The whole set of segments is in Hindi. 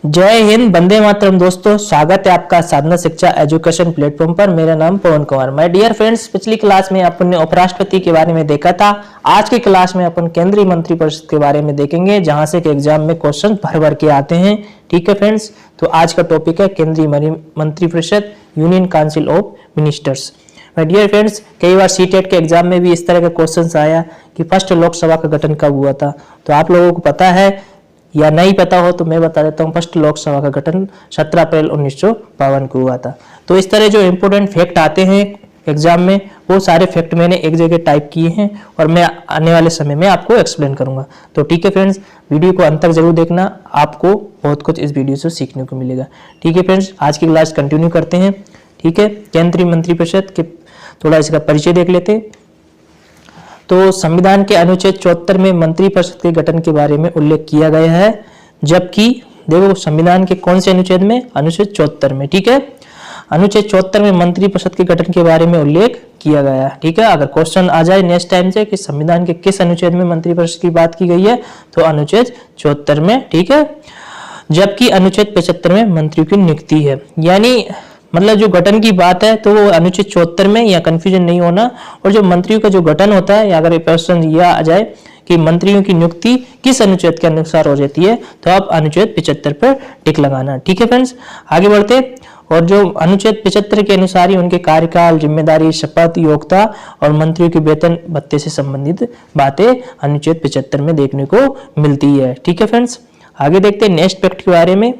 जय हिंद, वंदे मातरम। दोस्तों, स्वागत है आपका साधना शिक्षा एजुकेशन प्लेटफॉर्म पर। मेरा नाम पवन कुमार। माय डियर फ्रेंड्स, पिछली क्लास में अपन ने उपराष्ट्रपति के बारे में देखा था। आज की क्लास में अपन केंद्रीय मंत्रिपरिषद के बारे में देखेंगे, जहां से कि एग्जाम में क्वेश्चन भर भर के आते हैं। ठीक है फ्रेंड्स, तो आज का टॉपिक है केंद्रीय मंत्रिपरिषद, union council of ministers. My dear friends, कई बार सीटेट के एग्जाम में भी इस तरह का क्वेश्चन आया कि फर्स्ट लोकसभा का गठन कब हुआ था। तो आप लोगों को पता है या नहीं पता हो तो मैं बता देता हूँ। फर्स्ट लोकसभा का गठन 17 अप्रैल 1952 को हुआ था। तो इस तरह जो इंपोर्टेंट फैक्ट आते हैं एग्जाम में, वो सारे फैक्ट मैंने एक जगह टाइप किए हैं और मैं आने वाले समय में आपको एक्सप्लेन करूंगा। तो ठीक है फ्रेंड्स, वीडियो को अंत तक जरूर देखना, आपको बहुत कुछ इस वीडियो से सीखने को मिलेगा। ठीक है फ्रेंड्स, आज की क्लास कंटिन्यू करते हैं। ठीक है, केंद्रीय मंत्रिपरिषद के थोड़ा इसका परिचय देख लेते हैं। तो संविधान के अनुच्छेद 74 में मंत्रिपरिषद के गठन के बारे में उल्लेख किया गया है, जबकि देखो संविधान के कौन से अनुच्छेद में, अनुच्छेद 74 में। ठीक है, अनुच्छेद 74 में मंत्रिपरिषद के गठन के बारे में उल्लेख किया गया है। ठीक है, अगर क्वेश्चन आ जाए नेक्स्ट टाइम से कि संविधान के किस अनुच्छेद में मंत्रिपरिषद की बात की गई है, तो अनुच्छेद 74 में। ठीक है, जबकि अनुच्छेद 75 में मंत्रियों की नियुक्ति है। यानी मतलब जो गठन की बात है तो वो अनुच्छेद 74 में, या कंफ्यूजन नहीं होना। और जो मंत्रियों का जो गठन होता है, या अगर क्वेश्चन यह आ जाए कि मंत्रियों की नियुक्ति किस अनुच्छेद के अनुसार हो जाती है, तो आप अनुच्छेद 75 पर टिक लगाना। ठीक है फ्रेंड्स, आगे बढ़ते। और जो अनुच्छेद 75 के अनुसार ही उनके कार्यकाल, जिम्मेदारी, शपथ, योग्यता और मंत्रियों के वेतन भत्ते से संबंधित बातें अनुच्छेद 75 में देखने को मिलती है। ठीक है फ्रेंड्स, आगे देखते हैं नेक्स्ट फैक्ट के बारे में।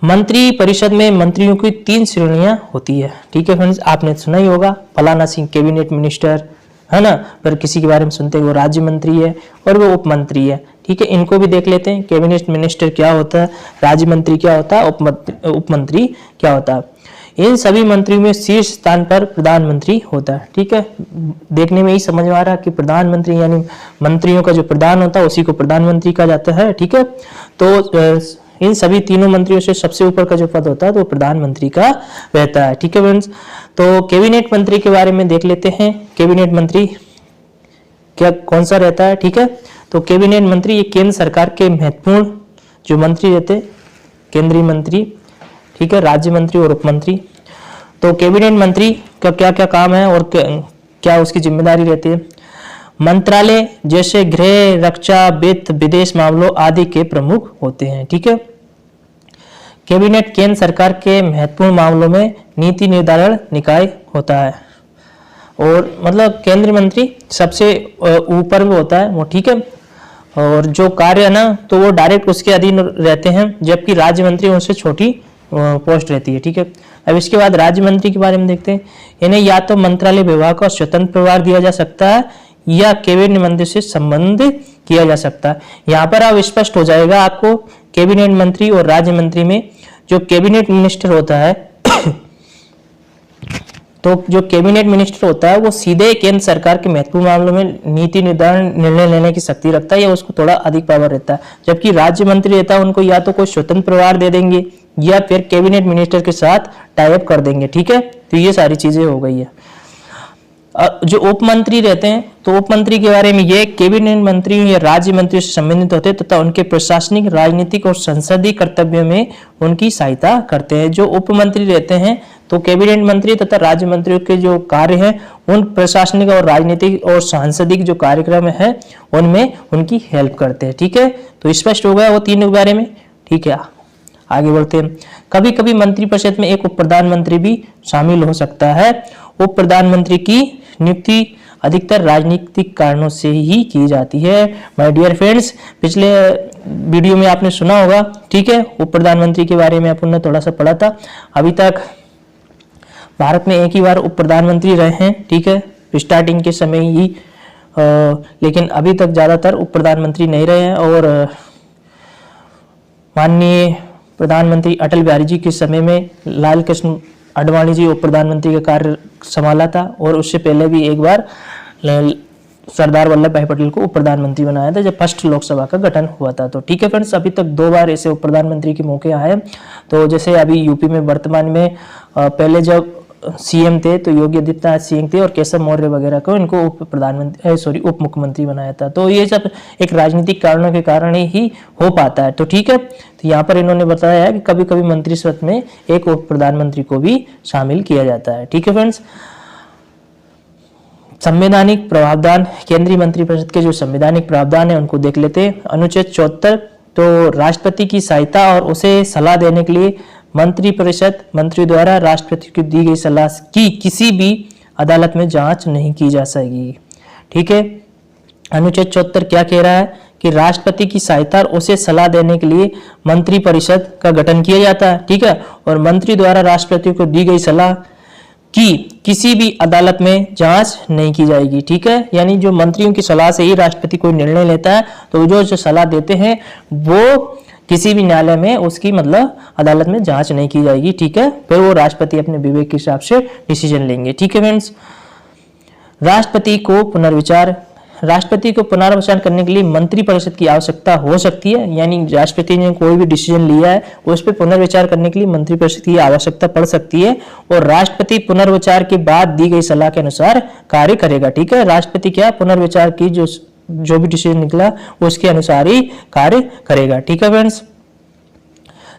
मंत्री परिषद में मंत्रियों की 3 श्रेणियां होती है। ठीक है फ्रेंड्स, आपने सुना ही होगा, फलाना सिंह कैबिनेट मिनिस्टर है ना, पर किसी के बारे में सुनते हैं वो राज्य मंत्री है और वो उप मंत्री है। ठीक है, इनको भी देख लेते हैं। कैबिनेट मिनिस्टर क्या होता है, राज्य मंत्री क्या होता है, उप मंत्री क्या होता है। इन सभी मंत्रियों में शीर्ष स्थान पर प्रधानमंत्री होता है। ठीक है, देखने में ही समझ में आ रहा है कि प्रधानमंत्री यानी मंत्रियों का जो प्रधान होता है उसी को प्रधानमंत्री कहा जाता है। ठीक है, तो इन सभी तीनों मंत्रियों से सबसे ऊपर का जो पद होता है तो प्रधानमंत्री का रहता है। ठीक है फ्रेंड्स, तो कैबिनेट मंत्री के बारे में देख लेते हैं। कैबिनेट मंत्री क्या कौन सा रहता है। ठीक है, तो कैबिनेट मंत्री ये केंद्र सरकार के महत्वपूर्ण जो मंत्री रहते हैं, केंद्रीय मंत्री, ठीक है, राज्य मंत्री और उप मंत्री। तो कैबिनेट मंत्री का क्या क्या काम है और क्या उसकी जिम्मेदारी रहती है। मंत्रालय जैसे गृह, रक्षा, वित्त, विदेश मामलों आदि के प्रमुख होते हैं। ठीक है, कैबिनेट केंद्र सरकार के महत्वपूर्ण मामलों में नीति निर्धारण निकाय होता है और मतलब केंद्रीय मंत्री सबसे ऊपर में होता है वो। ठीक है, और जो कार्य है ना तो वो डायरेक्ट उसके अधीन रहते हैं, जबकि राज्य मंत्री उनसे छोटी पोस्ट रहती है। ठीक है, अब इसके बाद राज्य मंत्री के बारे में देखते हैं। इन्हें या तो मंत्रालय विभाग का स्वतंत्र प्रभार दिया जा सकता है या कैबिनेट मंत्री से संबंध किया जा सकता है। यहाँ पर अब स्पष्ट हो जाएगा आपको कैबिनेट मंत्री और राज्य मंत्री में। जो कैबिनेट मिनिस्टर होता है तो जो कैबिनेट मिनिस्टर होता है वो सीधे केंद्र सरकार के महत्वपूर्ण मामलों में नीति निर्धारण, निर्णय लेने की शक्ति रखता है या उसको थोड़ा अधिक पावर रहता है। जबकि राज्य मंत्री रहता है उनको या तो कोई स्वतंत्र प्रभार दे देंगे या फिर कैबिनेट मिनिस्टर के साथ टाई अप कर देंगे। ठीक है, तो ये सारी चीजें हो गई है। जो उप मंत्री रहते हैं तो उप मंत्री के बारे में ये कैबिनेट मंत्री या राज्य मंत्री से संबंधित होते हैं तथा उनके प्रशासनिक, राजनीतिक और संसदीय कर्तव्यों में उनकी सहायता करते हैं। जो उप मंत्री रहते हैं तो कैबिनेट मंत्री तथा राज्य मंत्रियों के जो कार्य हैं उन प्रशासनिक और राजनीतिक और सांसदिक जो कार्यक्रम है उनमें उनकी हेल्प करते हैं। ठीक है, तो स्पष्ट हो गया वो तीनों के बारे में। ठीक है, आगे बढ़ते हैं। कभी कभी मंत्रिपरिषद में एक उप प्रधानमंत्री भी शामिल हो सकता है। उप प्रधानमंत्री की नियुक्ति अधिकतर राजनीतिक कारणों से ही की जाती है। माय डियर फ्रेंड्स, पिछले वीडियो में आपने सुना होगा। ठीक है, उप प्रधानमंत्री के बारे में अपन ने थोड़ा सा पढ़ा था। अभी तक भारत में एक ही बार उप प्रधानमंत्री रहे हैं। ठीक है, स्टार्टिंग के समय ही लेकिन अभी तक ज्यादातर उप प्रधानमंत्री नहीं रहे हैं। और माननीय प्रधानमंत्री अटल बिहारी जी के समय में लाल कृष्ण आडवाणी जी उप प्रधानमंत्री का कार्य संभाला था और उससे पहले भी एक बार सरदार वल्लभ भाई पटेल को उप प्रधानमंत्री बनाया था जब फर्स्ट लोकसभा का गठन हुआ था। तो ठीक है फ्रेंड्स, अभी तक 2 बार ऐसे उप प्रधानमंत्री के मौके आए। तो जैसे अभी यूपी में वर्तमान में पहले जब सीएम थे, तो योगी आदित्यनाथ सीएम थे और केशव मौर्य वगैरह को इनको उप मुख्यमंत्री बनाया था। तो ये सब एक राजनीतिक कारणों के कारण ही हो पाता है। तो ठीक है, तो यहाँ पर इन्होंने बताया है कि कभी कभी मंत्रित्व में एक उप प्रधानमंत्री को भी शामिल किया जाता है। ठीक है फ्रेंड्स, संवैधानिक प्रावधान, केंद्रीय मंत्रिपरिषद के जो संवैधानिक प्रावधान है उनको देख लेते हैं। अनुच्छेद 74, तो राष्ट्रपति की सहायता और उसे सलाह देने के लिए मंत्रिपरिषद मंत्री द्वारा राष्ट्रपति को दी गई सलाह की किसी भी अदालत में जांच नहीं की जा सकेगी। ठीक है, अनुच्छेद 74 क्या कह रहा है कि राष्ट्रपति की सहायता और उसे सलाह देने के लिए मंत्रिपरिषद का गठन किया जाता है। ठीक है, और मंत्री द्वारा राष्ट्रपति को दी गई सलाह की किसी भी अदालत में जांच नहीं की जाएगी। ठीक है, यानी जो मंत्रियों की सलाह से ही राष्ट्रपति कोई निर्णय लेता है, तो जो सलाह देते हैं वो किसी भी न्यायालय में उसकी मतलब अदालत में जांच नहीं की जाएगी। ठीक है, फिर वो राष्ट्रपति अपने विवेक के हिसाब से डिसीजन लेंगे। ठीक है फ्रेंड्स, राष्ट्रपति को पुनर्विचार करने के लिए मंत्रिपरिषद की आवश्यकता हो सकती है। यानी राष्ट्रपति ने कोई भी डिसीजन लिया है उस पर पुनर्विचार करने के लिए मंत्रिपरिषद की आवश्यकता पड़ सकती है, और राष्ट्रपति पुनर्विचार के बाद दी गई सलाह के अनुसार कार्य करेगा। ठीक है, राष्ट्रपति क्या पुनर्विचार की जो भी डिसीजन निकला उसके अनुसार ही कार्य करेगा। ठीक है फ्रेंड्स,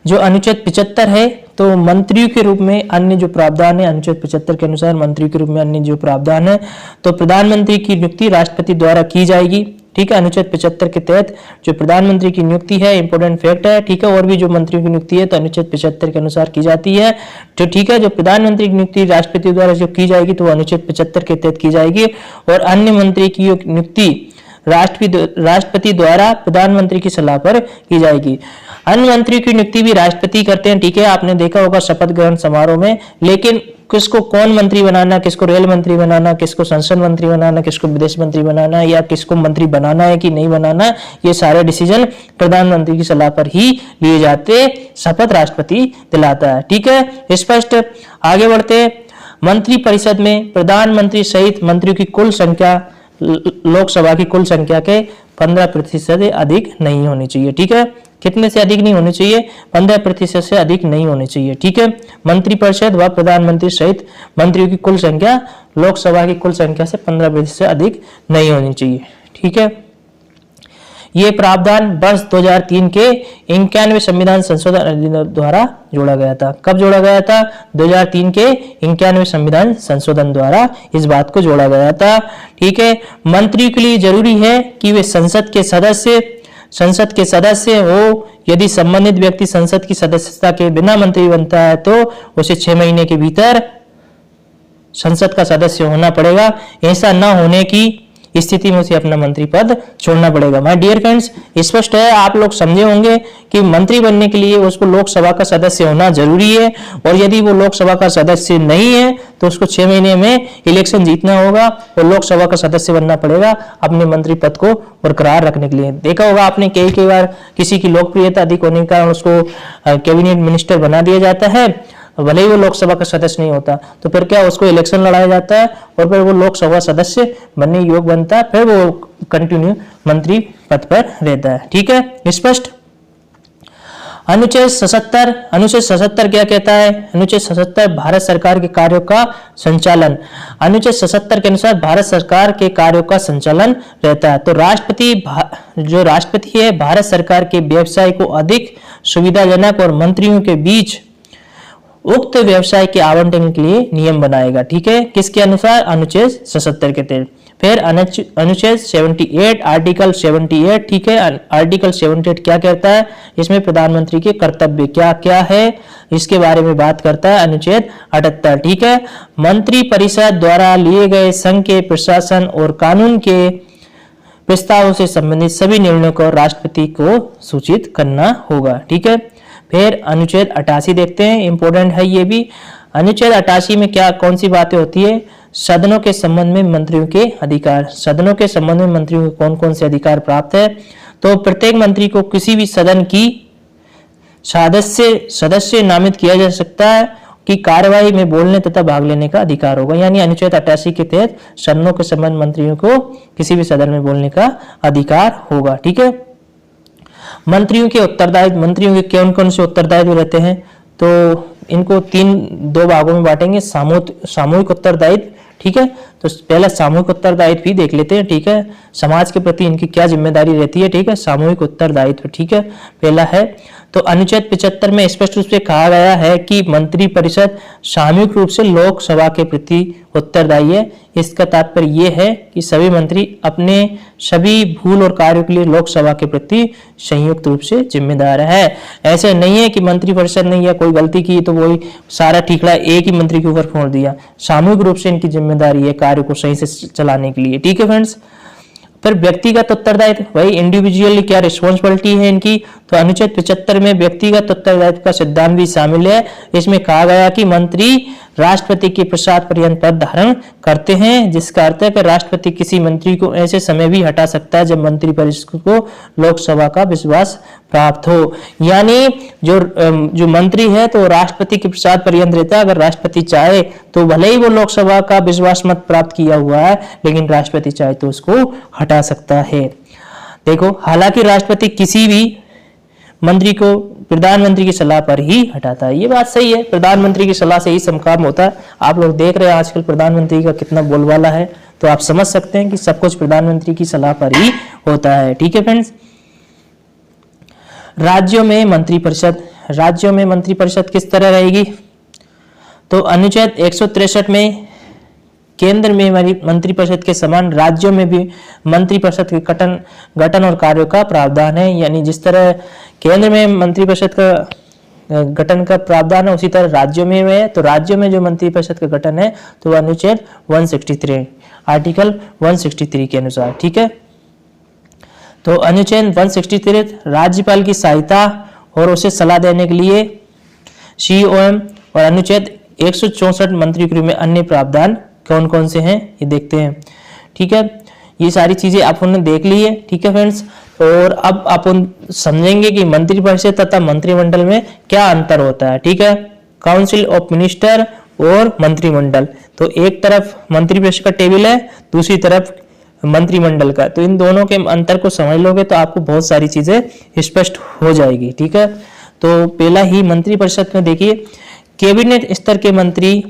जो अनुच्छेद 75 है, तो मंत्रियों के रूप में अन्य जो प्रावधान है, अनुच्छेद 75 के अनुसार मंत्रियों के रूप में अन्य जो प्रावधान है, तो प्रधानमंत्री की नियुक्ति राष्ट्रपति द्वारा की जाएगी। ठीक है, अनुच्छेद 75 के तहत जो प्रधानमंत्री की नियुक्ति है इंपोर्टेंट फैक्ट है। ठीक है, और भी जो मंत्रियों की नियुक्ति है तो अनुच्छेद 75 के अनुसार की जाती है। तो ठीक है, जो प्रधानमंत्री की नियुक्ति राष्ट्रपति द्वारा जो की जाएगी तो अनुच्छेद 75 के तहत की जाएगी, और अन्य मंत्री की नियुक्ति राष्ट्रपति द्वारा प्रधानमंत्री की सलाह पर की जाएगी। अन्य मंत्रियों की नियुक्ति भी राष्ट्रपति करते हैं। ठीक है, आपने देखा होगा शपथ ग्रहण समारोह में, लेकिन किसको कौन मंत्री बनाना, किसको रेल मंत्री बनाना, किसको संसद मंत्री बनाना, किसको विदेश मंत्री बनाना, या किसको मंत्री बनाना है कि नहीं बनाना, ये सारे डिसीजन प्रधानमंत्री की सलाह पर ही लिए जाते, शपथ राष्ट्रपति दिलाता है। ठीक है, स्पष्ट। आगे बढ़ते, मंत्रिपरिषद में प्रधानमंत्री सहित मंत्रियों की कुल संख्या लोकसभा की कुल संख्या के 15% से अधिक नहीं होनी चाहिए। ठीक है, कितने से अधिक नहीं होनी चाहिए? 15% से अधिक नहीं होनी चाहिए। ठीक है, मंत्रिपरिषद व प्रधानमंत्री सहित मंत्रियों की कुल संख्या लोकसभा की कुल संख्या से 15% से अधिक नहीं होनी चाहिए। ठीक है, ये प्रावधान वर्ष 2003 के 91वें संविधान संशोधन अधिनियम द्वारा जोड़ा गया था। कब जोड़ा गया था? 2003 के 91वें संविधान संशोधन द्वारा इस बात को जोड़ा गया था। ठीक है, मंत्री के लिए जरूरी है कि वे संसद के सदस्य हो। यदि संबंधित व्यक्ति संसद की सदस्यता के बिना मंत्री बनता है तो उसे 6 महीने के भीतर संसद का सदस्य होना पड़ेगा। ऐसा न होने की स्थिति में उसे अपना मंत्री पद छोड़ना पड़ेगा। माय डियर फ्रेंड्स, स्पष्ट है, आप लोग समझे होंगे कि मंत्री बनने के लिए उसको लोकसभा का सदस्य होना जरूरी है, और यदि वो लोकसभा का सदस्य नहीं है तो उसको 6 महीने में इलेक्शन जीतना होगा और लोकसभा का सदस्य बनना पड़ेगा अपने मंत्री पद को बरकरार रखने के लिए। देखा होगा आपने कई बार किसी की लोकप्रियता अधिक होने के कारण उसको कैबिनेट मिनिस्टर बना दिया जाता है, भले ही वो लोकसभा का सदस्य नहीं होता, तो फिर क्या उसको इलेक्शन लड़ाया जाता है और फिर वो लोकसभा सदस्य बनने योग्य बनता है, फिर वो कंटिन्यू मंत्री पद पर रहता है। ठीक है, स्पष्ट। अनुच्छेद 77 क्या कहता है? अनुच्छेद 77 भारत सरकार के कार्यों का संचालन। अनुच्छेद 77 के अनुसार भारत सरकार के कार्यों का संचालन रहता है। तो जो राष्ट्रपति है भारत सरकार के व्यवसाय को अधिक सुविधाजनक और मंत्रियों के बीच उक्त व्यवसाय के आवंटन के लिए नियम बनाएगा। ठीक है, किसके अनुसार? अनुच्छेद 77 के तहत। फिर अनुच्छेद 78 आर्टिकल 78। ठीक है, आर्टिकल 78 क्या कहता है? इसमें प्रधानमंत्री के कर्तव्य क्या क्या है इसके बारे में बात करता है अनुच्छेद 78। ठीक है, मंत्री परिषद द्वारा लिए गए संघ के प्रशासन और कानून के प्रस्तावों से संबंधित सभी निर्णयों को राष्ट्रपति को सूचित करना होगा। ठीक है, फिर अनुच्छेद 88 देखते हैं, इंपॉर्टेंट है ये भी। अनुच्छेद 88 में क्या कौन सी बातें होती है? सदनों के संबंध में मंत्रियों के अधिकार। सदनों के संबंध में मंत्रियों को कौन कौन से अधिकार प्राप्त है? तो प्रत्येक मंत्री को किसी भी सदन की सदस्य नामित किया जा सकता है कि कार्यवाही में बोलने तथा भाग लेने का अधिकार होगा। यानी अनुच्छेद 88 के तहत सदनों के संबंध मंत्रियों को किसी भी सदन में बोलने का अधिकार होगा। ठीक है, मंत्रियों के उत्तरदायित्व, मंत्रियों के कौन कौन से उत्तरदायित्व रहते हैं? तो इनको दो भागों में बांटेंगे, सामूहिक उत्तरदायित्व, ठीक है। तो पहला सामूहिक उत्तरदायित्व भी देख लेते हैं, ठीक है। समाज के प्रति इनकी क्या जिम्मेदारी रहती है, ठीक है, सामूहिक उत्तरदायित्व, ठीक है, पहला है। तो अनुच्छेद 75 में स्पष्ट रूप से कहा गया है कि मंत्रिपरिषद सामूहिक रूप से लोकसभा के प्रति उत्तरदायी है। इसका तात्पर्य यह है कि सभी मंत्री अपने सभी भूल और कार्यों के लिए लोकसभा के प्रति संयुक्त रूप से जिम्मेदार है। ऐसे नहीं है कि मंत्रिपरिषद ने या कोई गलती की तो वही सारा ठीकरा एक ही मंत्री के ऊपर फोड़ दिया। सामूहिक रूप से इनकी जिम्मेदारी है कार्य को सही से चलाने के लिए, ठीक है फ्रेंड्स। फिर व्यक्तिगत उत्तरदायित्व, वही इंडिविजुअली क्या रिस्पॉन्सिबिलिटी है इनकी। तो अनुच्छेद 75 में व्यक्तिगत उत्तरदायित्व का सिद्धांत भी शामिल है। इसमें कहा गया कि मंत्री राष्ट्रपति के प्रसाद पर्यंत पद धारण करते हैं, जिसका अर्थ है कि राष्ट्रपति किसी मंत्री को ऐसे समय भी हटा सकता है जब मंत्रिपरिषद को लोकसभा का विश्वास प्राप्त हो। यानी जो मंत्री है तो राष्ट्रपति के प्रसाद पर्यंत रहता है। अगर राष्ट्रपति चाहे तो भले ही वो लोकसभा का विश्वास मत प्राप्त किया हुआ है, लेकिन राष्ट्रपति चाहे तो उसको हटा सकता है। देखो, हालांकि राष्ट्रपति किसी भी मंत्री को प्रधानमंत्री की सलाह पर ही हटाता है। ये बात सही है, प्रधानमंत्री की सलाह से ही सब काम होता है। आप लोग देख रहे हैं आजकल प्रधानमंत्री का कितना बोलबाला है, तो आप समझ सकते हैं कि सब कुछ प्रधानमंत्री की सलाह पर ही होता है, ठीक है फ्रेंड्स। राज्यों में मंत्रिपरिषद किस तरह रहेगी। तो अनुच्छेद 163 में केंद्र में मंत्रिपरिषद के समान राज्यों में भी मंत्रिपरिषद के गठन और कार्यों का प्रावधान है। यानी जिस तरह केंद्र में मंत्रिपरिषद का गठन का प्रावधान है, उसी तरह राज्यों में है। तो राज्यों में जो मंत्रिपरिषद का गठन है तो वह अनुच्छेद 163 आर्टिकल 163 के अनुसार, ठीक है। तो अनुच्छेद 163 राज्यपाल की सहायता और उसे सलाह देने के लिए COM, और अनुच्छेद 164 मंत्रिगृह में अन्य प्रावधान कौन कौन से हैं ये देखते हैं, ठीक है। ये सारी चीजें आपने देख ली है, ठीक है फ्रेंड्स। और अब अपन समझेंगे कि मंत्रिपरिषद तथा मंत्रिमंडल में क्या अंतर होता है, ठीक है। काउंसिल ऑफ मिनिस्टर और मंत्रिमंडल, तो एक तरफ मंत्रिपरिषद का टेबल है, दूसरी तरफ मंत्रिमंडल का। तो इन दोनों के अंतर को समझ लोगे तो आपको बहुत सारी चीजें स्पष्ट हो जाएगी, ठीक है। तो पहला ही मंत्रिपरिषद में देखिए, कैबिनेट स्तर के मंत्री,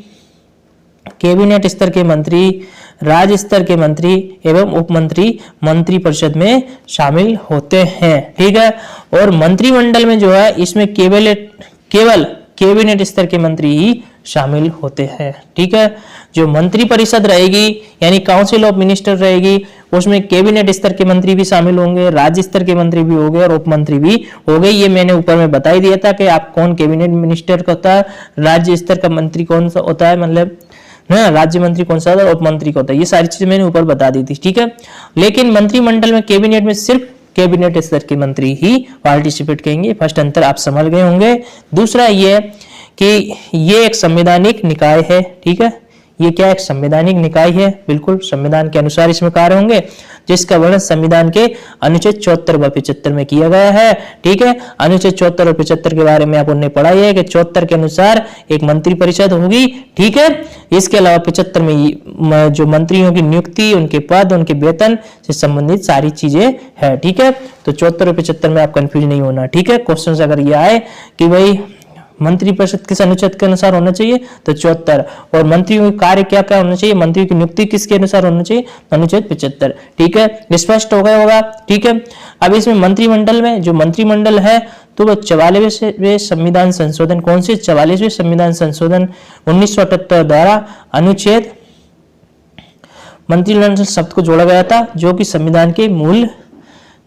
राज्य स्तर के मंत्री एवं उपमंत्री मंत्रिपरिषद में शामिल होते हैं, ठीक है। और मंत्रिमंडल में जो है इसमें केवल कैबिनेट स्तर के मंत्री ही शामिल होते हैं, ठीक है। जो मंत्रिपरिषद रहेगी यानी काउंसिल ऑफ मिनिस्टर रहेगी, उसमें कैबिनेट स्तर के मंत्री भी शामिल होंगे, राज्य स्तर के मंत्री भी होंगे और उपमंत्री भी होंगे। ये मैंने ऊपर में बता ही दिया था कि आप कौन कैबिनेट मिनिस्टर का होता है, राज्य स्तर का मंत्री कौन सा होता है, मतलब ना राज्य मंत्री कौन सा होता है, उपमंत्री का होता है। ये सारी चीजें मैंने ऊपर बता दी थी, ठीक है। लेकिन मंत्रिमंडल में कैबिनेट में सिर्फ कैबिनेट स्तर के मंत्री ही पार्टिसिपेट करेंगे। फर्स्ट अंतर आप समझ गए होंगे। दूसरा ये कि ये एक संवैधानिक निकाय है, ठीक है। ये क्या एक संवैधानिक निकाय है, बिल्कुल संविधान के अनुसार इसमें कार्य होंगे, जिसका वर्णन संविधान के अनुच्छेद 74 व 75 में किया गया है, ठीक है। अनुच्छेद 74 और 75 के बारे में आपने पढ़ा है कि 74 के अनुसार एक मंत्रिपरिषद होगी, ठीक है। इसके अलावा 75 में जो मंत्रियों की नियुक्ति, उनके पद, उनके वेतन से संबंधित सारी चीजें है, ठीक है। तो 74 और 75 में आप कंफ्यूज नहीं होना, ठीक है। क्वेश्चन अगर ये आए कि भाई मंत्रिपरिषद किस अनुच्छेद के अनुसार होना चाहिए तो 74, और मंत्रियों के कार्य क्या क्या होना चाहिए, मंत्रियों की नियुक्ति किसके अनुसार होना चाहिए अनुच्छेद 75, ठीक है। स्पष्ट हो गया होगा, ठीक है। अब इसमें मंत्रिमंडल में जो मंत्रिमंडल है तो वह 44वें संविधान संशोधन, कौन से 44वें संविधान संशोधन 1978 द्वारा अनुच्छेद मंत्रिमंडल शब्द को जोड़ा गया था, जो कि संविधान के मूल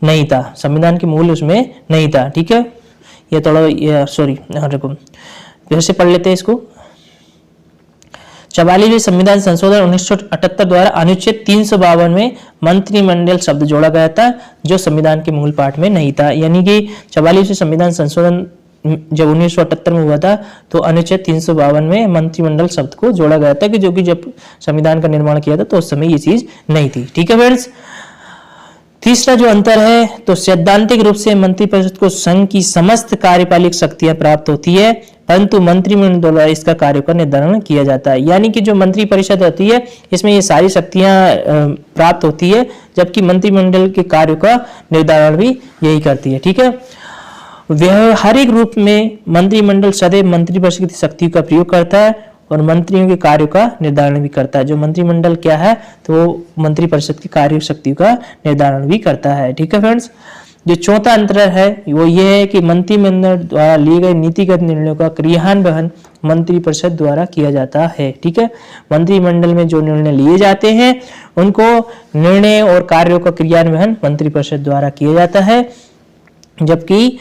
नहीं था, संविधान के मूल उसमें नहीं था, ठीक है। ये थोड़ा देखो फिर से पढ़ लेते हैं इसको। 44वें संविधान संशोधन 1978 द्वारा अनुच्छेद 352 में मंत्रिमंडल शब्द जोड़ा गया था, जो संविधान के मूल पाठ में नहीं था। यानी कि 44वें संविधान संशोधन जब 1978 में हुआ था तो अनुच्छेद 352 में मंत्रिमंडल शब्द को जोड़ा गया था, कि जो कि जब संविधान का निर्माण किया था तो उस समय ये चीज नहीं थी, ठीक है फ्रेंड्स। तीसरा जो अंतर है तो सैद्धांतिक रूप से मंत्रिपरिषद को संघ की समस्त कार्यपालिक शक्तियां प्राप्त होती है, परंतु मंत्रिमंडल द्वारा इसका कार्यों का निर्धारण किया जाता है। यानी कि जो मंत्रिपरिषद होती है इसमें ये सारी शक्तियां प्राप्त होती है, जबकि मंत्रिमंडल के कार्यों का निर्धारण भी यही करती है, ठीक है। व्यवहारिक रूप में मंत्रिमंडल सदैव मंत्रिपरिषद की शक्तियों का प्रयोग करता है और मंत्रियों के कार्यों का निर्धारण भी करता है। जो मंत्रिमंडल क्या है, तो वो मंत्रिपरिषद की कार्य शक्तियों का निर्धारण भी करता है। ठीक है फ्रेंड्स, जो चौथा अंतर है वो ये है कि मंत्रिमंडल द्वारा लिए गए नीतिगत निर्णयों का क्रियान्वयन मंत्रिपरिषद द्वारा किया जाता है। ठीक है, मंत्रिमंडल में जो निर्णय लिए जाते हैं उनको निर्णय और कार्यों का क्रियान्वयन मंत्रिपरिषद द्वारा किया जाता है, जबकि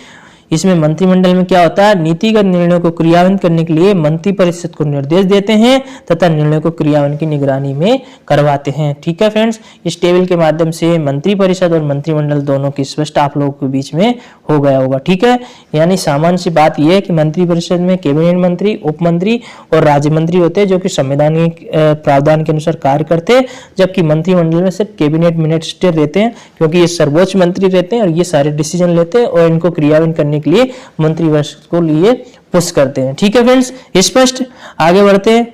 इसमें मंत्रिमंडल में क्या होता है, नीतिगत निर्णयों को क्रियान्वयन करने के लिए मंत्रिपरिषद को निर्देश देते हैं तथा निर्णयों को क्रियान्वयन की निगरानी में करवाते हैं। ठीक है फ्रेंड्स, इस टेबल के माध्यम से मंत्रिपरिषद और मंत्रिमंडल दोनों की स्पष्ट आप लोगों के बीच में हो गया होगा। ठीक है, यानी सामान्य सी बात यह है कि मंत्रिपरिषद में कैबिनेट मंत्री, उप मंत्री और राज्य मंत्री होते हैं जो कि संवैधानिक प्रावधान के अनुसार कार्य करते हैं, जबकि मंत्रिमंडल में सिर्फ कैबिनेट मिनिस्टर रहते हैं, क्योंकि ये सर्वोच्च मंत्री रहते हैं और ये सारे डिसीजन लेते हैं और इनको क्रियान्वयन करने के लिए मंत्रिपरिषद को लिए पुश करते हैं। ठीक है फ्रेंड्स, स्पष्ट। आगे बढ़ते हैं,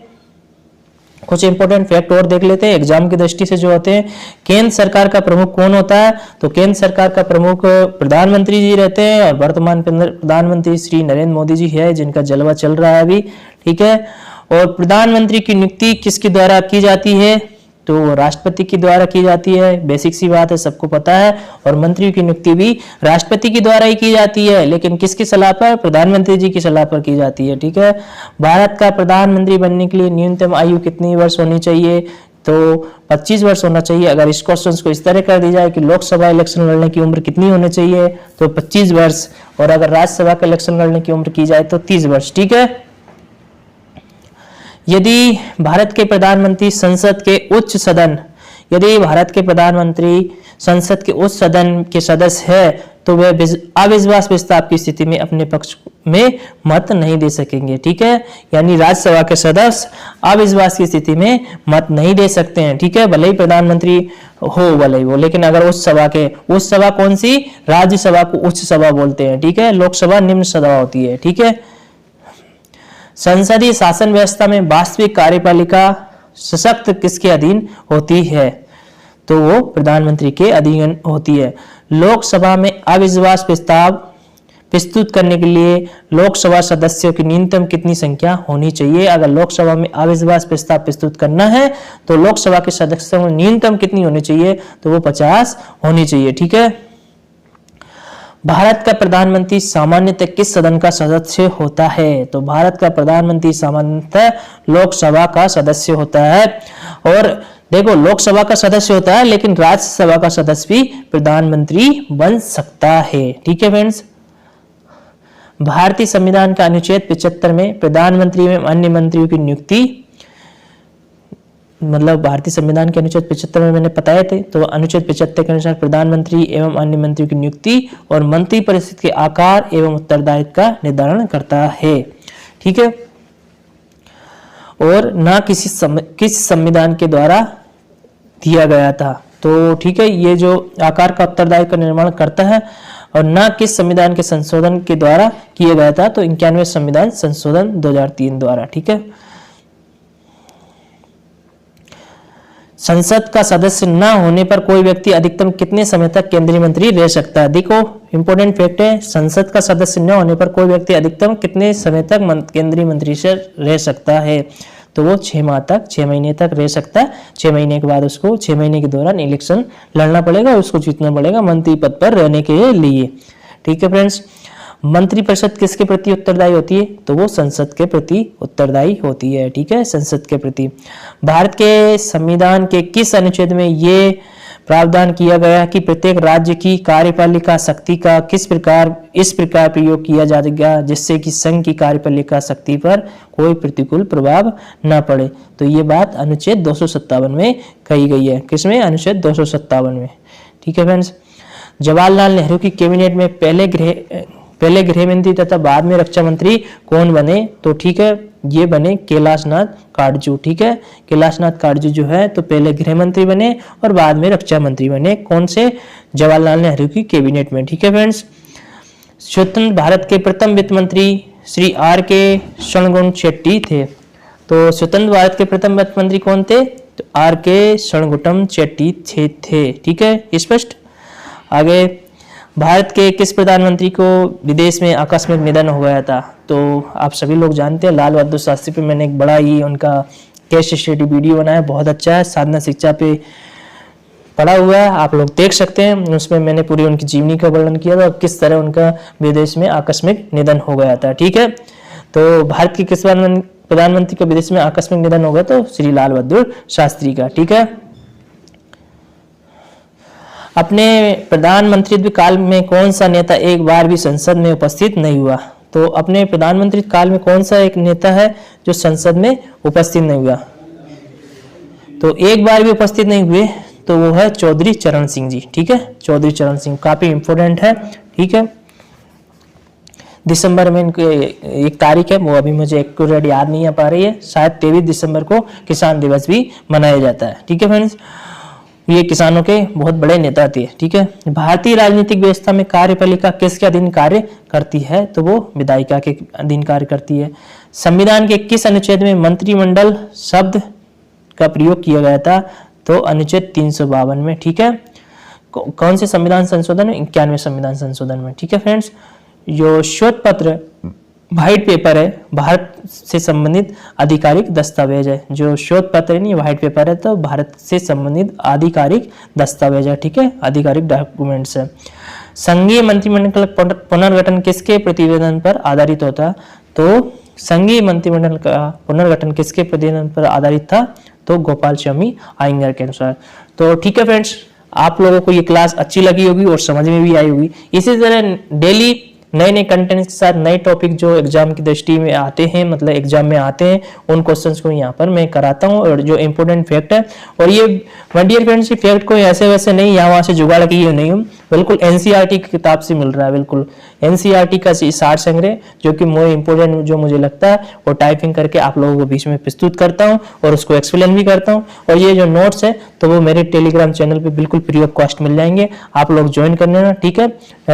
कुछ इंपॉर्टेंट फैक्ट और देख लेते हैं एग्जाम की दृष्टि से जो होते हैं। केंद्र सरकार का प्रमुख कौन होता है, तो केंद्र सरकार का प्रमुख प्रधानमंत्री जी रहते हैं और वर्तमान प्रधानमंत्री श्री नरेंद्र मोदी जी है, जिनका जलवा चल रहा है अभी। ठीक है, और प्रधानमंत्री की नियुक्ति किसके द्वारा की जाती है, तो राष्ट्रपति के द्वारा की जाती है। बेसिक सी बात है, सबको पता है। और मंत्रियों की नियुक्ति भी राष्ट्रपति के द्वारा ही की जाती है, लेकिन किसकी सलाह पर, प्रधानमंत्री जी की सलाह पर की जाती है। ठीक है, भारत का प्रधानमंत्री बनने के लिए न्यूनतम आयु कितनी वर्ष होनी चाहिए, तो 25 वर्ष होना चाहिए। अगर इस क्वेश्चन को इस तरह कर दी जाए कि लोकसभा इलेक्शन लड़ने की उम्र कितनी होनी चाहिए, तो 25 वर्ष, और अगर राज्यसभा का इलेक्शन लड़ने की उम्र की जाए तो 30 वर्ष। ठीक है, यदि भारत के प्रधानमंत्री संसद के उच्च सदन, यदि भारत के प्रधानमंत्री संसद के उच्च सदन के सदस्य है तो वह अविश्वास प्रस्ताव की स्थिति में अपने पक्ष में मत नहीं दे सकेंगे। ठीक है, यानी राज्यसभा के सदस्य अविश्वास की स्थिति में मत नहीं दे सकते हैं। ठीक है, भले ही प्रधानमंत्री हो भले ही वो, लेकिन अगर उच्च सभा के, उच्च सभा कौन सी, राज्यसभा को उच्च सभा बोलते हैं। ठीक है, लोकसभा निम्न सभा होती है। ठीक है, संसदीय शासन व्यवस्था में वास्तविक कार्यपालिका सशक्त किसके अधीन होती है, तो वो प्रधानमंत्री के अधीन होती है। लोकसभा में अविश्वास प्रस्ताव प्रस्तुत करने के लिए लोकसभा सदस्यों की न्यूनतम कितनी संख्या होनी चाहिए। अगर लोकसभा में अविश्वास प्रस्ताव प्रस्तुत करना है तो लोकसभा के सदस्यों में न्यूनतम कितनी होनी चाहिए, तो वो 50 होनी चाहिए। ठीक है, भारत का प्रधानमंत्री सामान्यतः किस सदन का सदस्य होता है, तो भारत का प्रधानमंत्री सामान्यतः लोकसभा का सदस्य होता है। और देखो, लोकसभा का सदस्य होता है, लेकिन राज्यसभा का सदस्य भी प्रधानमंत्री बन सकता है। ठीक है फ्रेंड्स, भारतीय संविधान का अनुच्छेद 75 में प्रधानमंत्री एवं अन्य मंत्रियों की नियुक्ति, मतलब भारतीय संविधान के अनुच्छेद 75 में मैंने बताए थे, तो अनुच्छेद 75 के अनुसार प्रधानमंत्री एवं अन्य मंत्रियों की नियुक्ति और मंत्रिपरिषद के आकार एवं उत्तरदायित्व का निर्धारण करता है। ठीक है, और ना किस संविधान के द्वारा दिया गया था, तो ठीक है, ये जो आकार का उत्तरदायित्व का निर्माण करता है और ना किस संविधान के संशोधन के द्वारा किया गया था, तो 91वें संविधान संशोधन 2003 द्वारा। ठीक है, संसद का सदस्य न होने पर कोई व्यक्ति अधिकतम कितने समय तक केंद्रीय मंत्री रह सकता है। देखो, इंपॉर्टेंट फैक्ट है, संसद का सदस्य न होने पर कोई व्यक्ति अधिकतम कितने समय तक केंद्रीय मंत्री से रह सकता है, तो वो 6 माह तक, 6 महीने तक रह सकता है। 6 महीने के बाद उसको 6 महीने के दौरान इलेक्शन लड़ना पड़ेगा, उसको जीतना पड़ेगा मंत्री पद पर रहने के लिए। ठीक है फ्रेंड्स, मंत्रिपरिषद किसके प्रति उत्तरदायी होती है, तो वो संसद के प्रति उत्तरदायी होती है। ठीक है, संसद के प्रति। भारत के संविधान के किस अनुच्छेद में ये प्रावधान किया गया कि प्रत्येक राज्य की कार्यपालिका शक्ति का इस प्रकार प्रयोग किया जाएगा जिससे कि संघ की कार्यपालिका शक्ति पर कोई प्रतिकूल प्रभाव न पड़े, तो ये बात अनुच्छेद 257 में कही गई है। किसमें, अनुच्छेद 257 में। ठीक है फ्रेंड्स, जवाहरलाल नेहरू की कैबिनेट में पहले गृह मंत्री तथा बाद में रक्षा मंत्री कौन बने, तो ठीक है, ये बने कैलाशनाथ काटजू। ठीक है, कैलाशनाथ काटजू जो है तो पहले गृह मंत्री बने और बाद में रक्षा मंत्री बने। कौन से, जवाहरलाल नेहरू की कैबिनेट में। ठीक है फ्रेंड्स, स्वतंत्र भारत के प्रथम वित्त मंत्री श्री R.K. शरणगुण शेट्टी थे। तो स्वतंत्र भारत के प्रथम वित्त मंत्री कौन थे, तो R.K. शरणगुटम शेट्टी थे। ठीक है, स्पष्ट। आगे, भारत के किस प्रधानमंत्री को विदेश में आकस्मिक निधन हो गया था? तो आप सभी लोग जानते हैं, लाल बहादुर शास्त्री पे मैंने एक बड़ा ही उनका केस स्टडी वीडियो बनाया, बहुत अच्छा है, साधना शिक्षा पे पड़ा हुआ है, आप लोग देख सकते हैं। उसमें मैंने पूरी उनकी जीवनी का वर्णन किया था, किस तरह उनका विदेश में आकस्मिक निधन हो गया था। ठीक है, तो भारत के किस प्रधानमंत्री का विदेश में आकस्मिक निधन हो गया? तो श्री लाल बहादुर शास्त्री का। ठीक है, अपने प्रधानमंत्री काल में कौन सा नेता एक बार भी संसद में उपस्थित नहीं हुआ? तो अपने प्रधानमंत्री काल में कौन सा एक नेता है जो संसद में उपस्थित नहीं हुआ? तो एक बार भी उपस्थित नहीं हुए, तो वो है चौधरी चरण सिंह जी। ठीक है, चौधरी चरण सिंह काफी इंपोर्टेंट है। ठीक है, दिसंबर में इनकी एक तारीख है, वो अभी मुझे एक्यूरेट याद नहीं आ पा रही है, शायद 23 दिसंबर को किसान दिवस भी मनाया जाता है। ठीक है फ्रेंड्स, ये किसानों के बहुत बड़े नेता थे। ठीक है, भारतीय राजनीतिक व्यवस्था में कार्यपालिका किसके अधीन कार्य करती है? तो वो विधायिका के अधीन कार्य करती है। संविधान के किस अनुच्छेद में मंत्रिमंडल शब्द का प्रयोग किया गया था? तो अनुच्छेद 352 में। ठीक है, कौन से संविधान संशोधन में? 91वें संविधान संशोधन में। ठीक है फ्रेंड्स, जो शोध पत्र व्हाइट पेपर है, भारत से संबंधित आधिकारिक दस्तावेज है। जो शोध पत्र नहीं व्हाइट पेपर है, तो भारत से संबंधित आधिकारिक दस्तावेज है। ठीक है, आधिकारिक डॉक्यूमेंट्स है। संघीय मंत्रिमंडल का पुनर्गठन किसके प्रतिवेदन पर आधारित होता? तो संघीय मंत्रिमंडल का पुनर्गठन किसके प्रतिवेदन पर आधारित था? तो गोपाल स्वामी आयंगर के अनुसार। तो ठीक है फ्रेंड्स, आप लोगों को ये क्लास अच्छी लगी होगी और समझ में भी आई होगी। इसी तरह डेली नए नए कंटेंट के साथ नए टॉपिक जो एग्जाम की दृष्टि में आते हैं, मतलब एग्जाम में आते हैं, उन क्वेश्चंस को यहाँ पर मैं कराता हूँ। और जो इंपोर्टेंट फैक्ट है, और ये माय डियर फ्रेंड्स, ये फैक्ट कोई ऐसे वैसे नहीं यहाँ वहां से जुगाड़ किए नहीं हूँ, बिल्कुल एनसीईआरटी की किताब से मिल रहा है, बिल्कुल एनसीईआरटी का सार संग्रह, जो कि मोर इंपोर्टेंट जो मुझे लगता है वो टाइपिंग करके आप लोगों को बीच में प्रस्तुत करता हूँ और उसको एक्सप्लेन भी करता हूँ। और ये जो नोट्स है तो वो मेरे टेलीग्राम चैनल पे बिल्कुल फ्री ऑफ कॉस्ट मिल जाएंगे, आप लोग ज्वाइन कर लेना। ठीक है,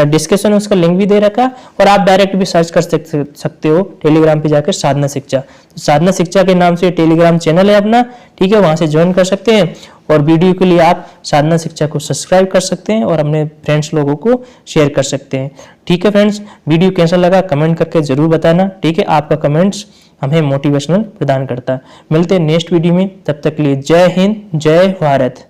डिस्क्रिप्शन में उसका लिंक भी दे रखा है, और आप डायरेक्ट भी सर्च कर सकते हो टेलीग्राम पे जाकर साधना शिक्षा। तो साधना शिक्षा के नाम से टेलीग्राम चैनल है अपना। ठीक है, वहां से ज्वाइन कर सकते हैं, और वीडियो के लिए आप साधना शिक्षा को सब्सक्राइब कर सकते हैं और अपने फ्रेंड्स लोगों को शेयर कर सकते हैं। ठीक है फ्रेंड्स, वीडियो कैसा लगा कमेंट करके जरूर बताना। ठीक है, आपका कमेंट्स हमें मोटिवेशनल प्रदान करता है। मिलते हैं नेक्स्ट वीडियो में, तब तक के लिए जय हिंद, जय भारत।